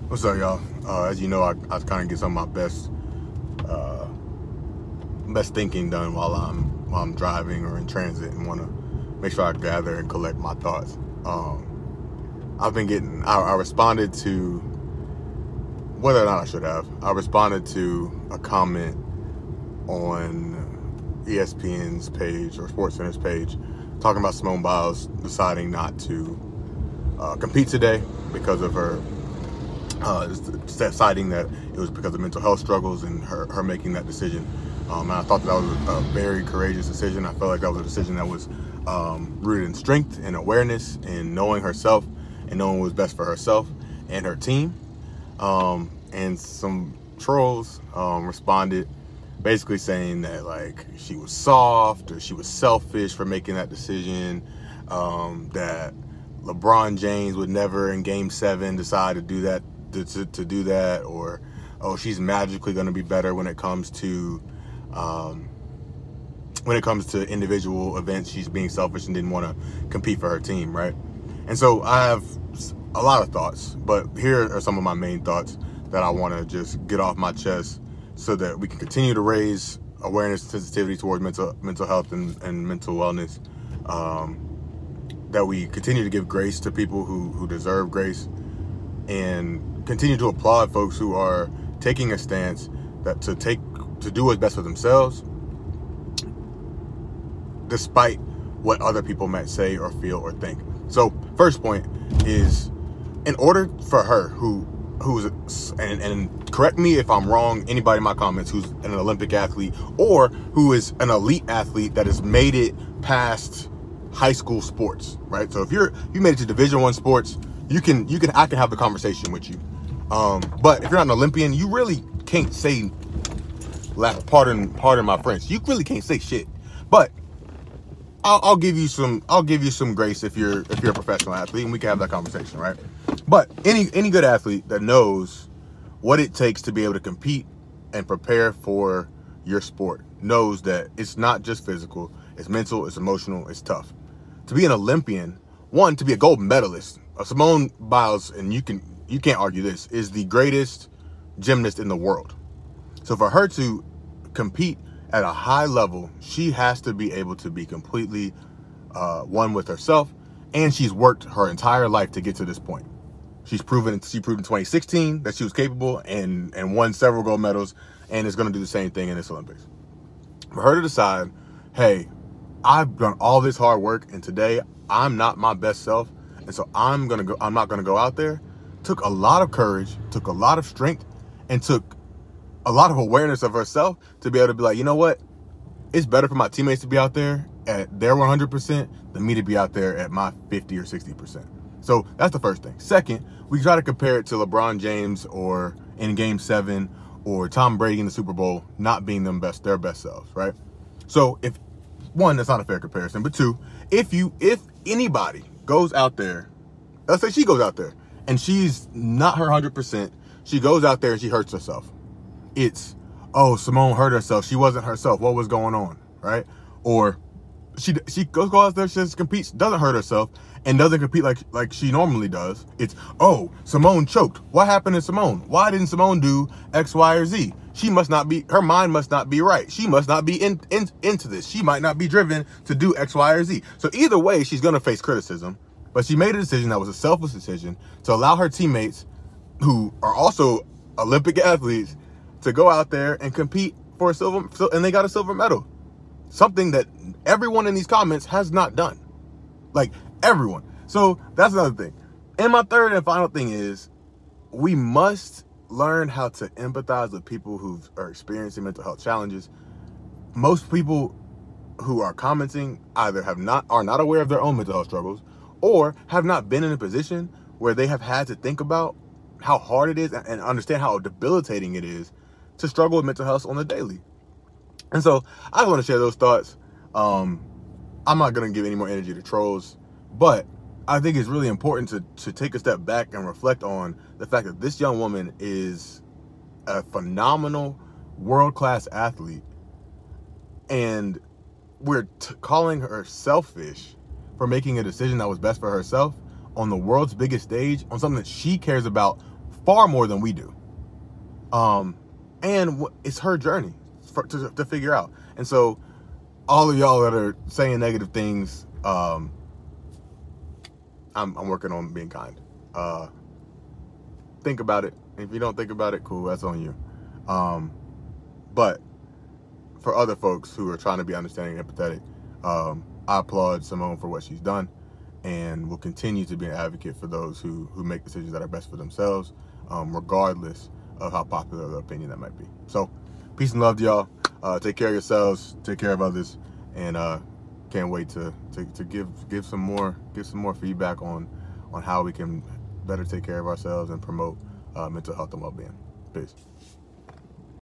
What's up, y'all? As you know, I kind of get some of my uh, best thinking done while I'm driving or in transit, and want to make sure I gather and collect my thoughts. I responded to, whether or not I should have, I responded to a comment on ESPN's page or SportsCenter's page talking about Simone Biles deciding not to compete today because of her citing that it was because of mental health struggles and her making that decision. And I thought that was a very courageous decision. I felt like that was a decision that was rooted in strength and awareness and knowing herself and knowing what was best for herself and her team. And some trolls responded basically saying that like she was soft or she was selfish for making that decision, that LeBron James would never in Game 7 decide to do that, to do that, or oh, she's magically going to be better when it comes to individual events. She's being selfish and didn't want to compete for her team, right? And so I have a lot of thoughts, but here are some of my main thoughts that I want to just get off my chest so that we can continue to raise awareness and sensitivity towards mental health and mental wellness, that we continue to give grace to people who deserve grace, and continue to applaud folks who are taking a stance that to do what's best for themselves, despite what other people might say or feel or think. So first point is, in order for her who's and correct me if I'm wrong, anybody in my comments who's an Olympic athlete or who is an elite athlete that has made it past high school sports, right? So if you made it to Division I sports, I can have the conversation with you. But if you're not an Olympian, you really can't say, pardon my French, you really can't say shit. But I'll give you some grace if you're a professional athlete, and we can have that conversation, right? But any good athlete that knows what it takes to be able to compete and prepare for your sport knows that it's not just physical, it's mental, it's emotional, it's tough. To be an Olympian, to be a gold medalist, Simone Biles, and you can't argue this, is the greatest gymnast in the world. So for her to compete at a high level, she has to be able to be completely one with herself, and she's worked her entire life to get to this point. She proved in 2016 that she was capable and won several gold medals, and is going to do the same thing in this Olympics. For her to decide, hey, I've done all this hard work, and today I'm not my best self, and so I'm not gonna go out there, took a lot of courage, took a lot of strength, and took a lot of awareness of herself to be able to be like, you know what? It's better for my teammates to be out there at their 100% than me to be out there at my 50 or 60%. So that's the first thing. Second, we try to compare it to LeBron James or in Game 7 or Tom Brady in the Super Bowl not being their best selves, right? So if one, that's not a fair comparison, but two, if anybody goes out there, let's say she goes out there and she's not her 100%, she goes out there and she hurts herself. It's, oh, Simone hurt herself. She wasn't herself. What was going on, right? Or she goes out there, she just competes, doesn't hurt herself, and doesn't compete like she normally does. It's, oh, Simone choked. What happened to Simone? Why didn't Simone do X, Y, or Z? Her mind must not be right. She must not be into this. She might not be driven to do X, Y, or Z. So either way, she's going to face criticism. But she made a decision that was a selfless decision to allow her teammates, who are also Olympic athletes, to go out there and compete for a silver, and they got a silver medal. Something that everyone in these comments has not done. Like, everyone. So that's another thing. And my third and final thing is, we must learn how to empathize with people who are experiencing mental health challenges. Most people who are commenting either are not aware of their own mental health struggles, or have not been in a position where they have had to think about how hard it is and understand how debilitating it is to struggle with mental health on the daily. And so I want to share those thoughts. I'm not going to give any more energy to trolls, but I think it's really important to take a step back and reflect on the fact that this young woman is a phenomenal world-class athlete, and we're calling her selfish for making a decision that was best for herself on the world's biggest stage, on something that she cares about far more than we do. And it's her journey to figure out. And so all of y'all that are saying negative things, I'm working on being kind. Think about it. If you don't think about it, cool, that's on you. But for other folks who are trying to be understanding and empathetic, I applaud Simone for what she's done, and will continue to be an advocate for those who make decisions that are best for themselves, regardless of how popular the opinion that might be. So, peace and love to y'all. Take care of yourselves, take care of others, and can't wait to give some more feedback on how we can better take care of ourselves and promote mental health and well-being. Peace.